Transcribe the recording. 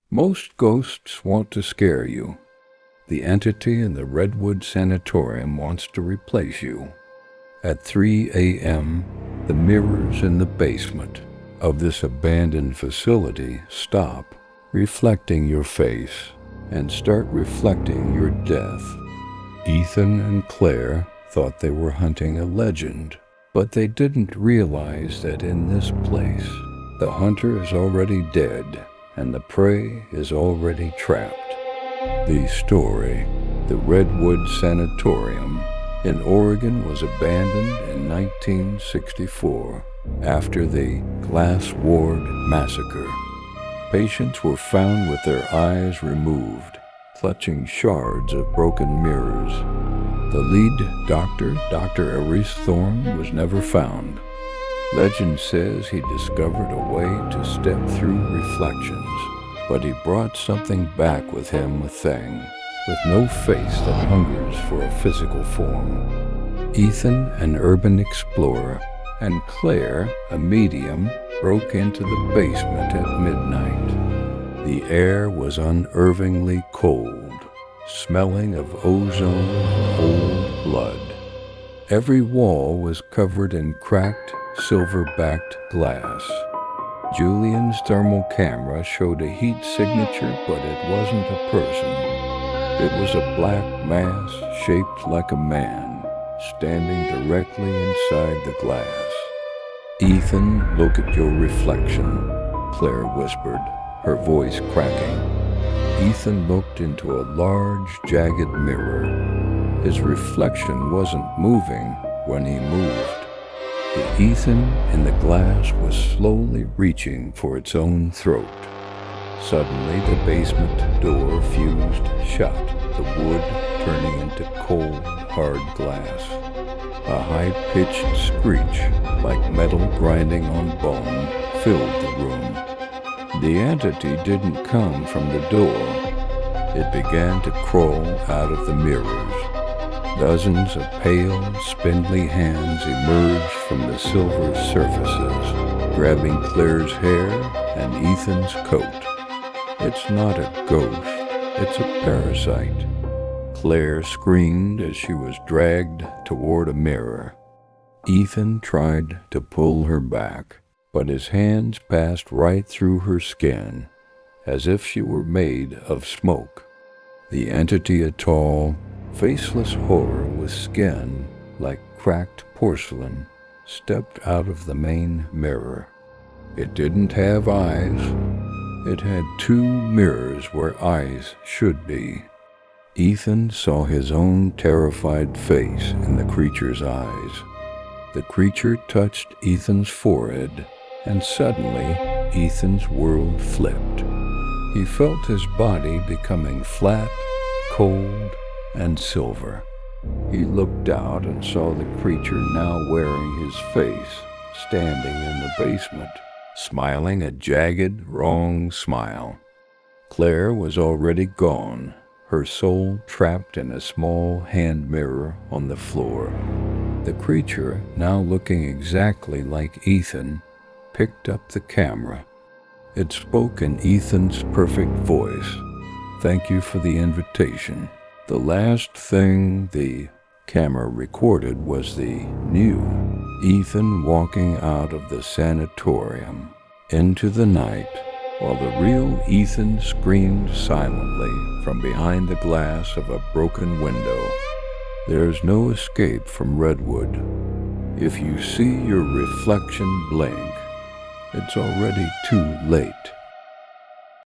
Most ghosts want to scare you. The entity in the Redwood Sanatorium wants to replace you. At 3 a.m., the mirrors in the basement of this abandoned facility stop reflecting your face and start reflecting your death. Ethan and Claire thought they were hunting a legend, but they didn't realize that in this place, the hunter is already dead and the prey is already trapped. The story, the Redwood Sanatorium in Oregon, was abandoned in 1964 after the Glass Ward Massacre. Patients were found with their eyes removed, clutching shards of broken mirrors. The lead doctor, Dr. Aris Thorne, was never found. Legend says he discovered a way to step through reflections, but he brought something back with him, a thing with no face that hungers for a physical form. Ethan, an urban explorer, and Claire, a medium, broke into the basement at midnight. The air was unervingly cold, smelling of ozone and old blood. Every wall was covered in cracked, silver-backed glass. Julian's thermal camera showed a heat signature, but it wasn't a person. It was a black mass shaped like a man, standing directly inside the glass. "Ethan, look at your reflection," Claire whispered, her voice cracking. Ethan looked into a large, jagged mirror. His reflection wasn't moving when he moved. The Ethan in the glass was slowly reaching for its own throat. Suddenly, the basement door fused shut, the wood turning into cold, hard glass. A high-pitched screech, like metal grinding on bone, filled the room. The entity didn't come from the door. It began to crawl out of the mirrors. Dozens of pale, spindly hands emerged from the silver surfaces, grabbing Claire's hair and Ethan's coat. "It's not a ghost, it's a parasite," Claire screamed as she was dragged toward a mirror. Ethan tried to pull her back, but his hands passed right through her skin, as if she were made of smoke. The entity, a tall, faceless horror with skin like cracked porcelain, stepped out of the main mirror. It didn't have eyes. It had two mirrors where eyes should be. Ethan saw his own terrified face in the creature's eyes. The creature touched Ethan's forehead, and suddenly Ethan's world flipped. He felt his body becoming flat, cold, and silver. He looked out and saw the creature now wearing his face, standing in the basement, smiling a jagged, wrong smile. Claire was already gone, her soul trapped in a small hand mirror on the floor. The creature, now looking exactly like Ethan, picked up the camera. It spoke in Ethan's perfect voice. "Thank you for the invitation." The last thing the camera recorded was the new Ethan walking out of the sanatorium into the night, while the real Ethan screamed silently from behind the glass of a broken window. There's no escape from Redwood. If you see your reflection blink, it's already too late.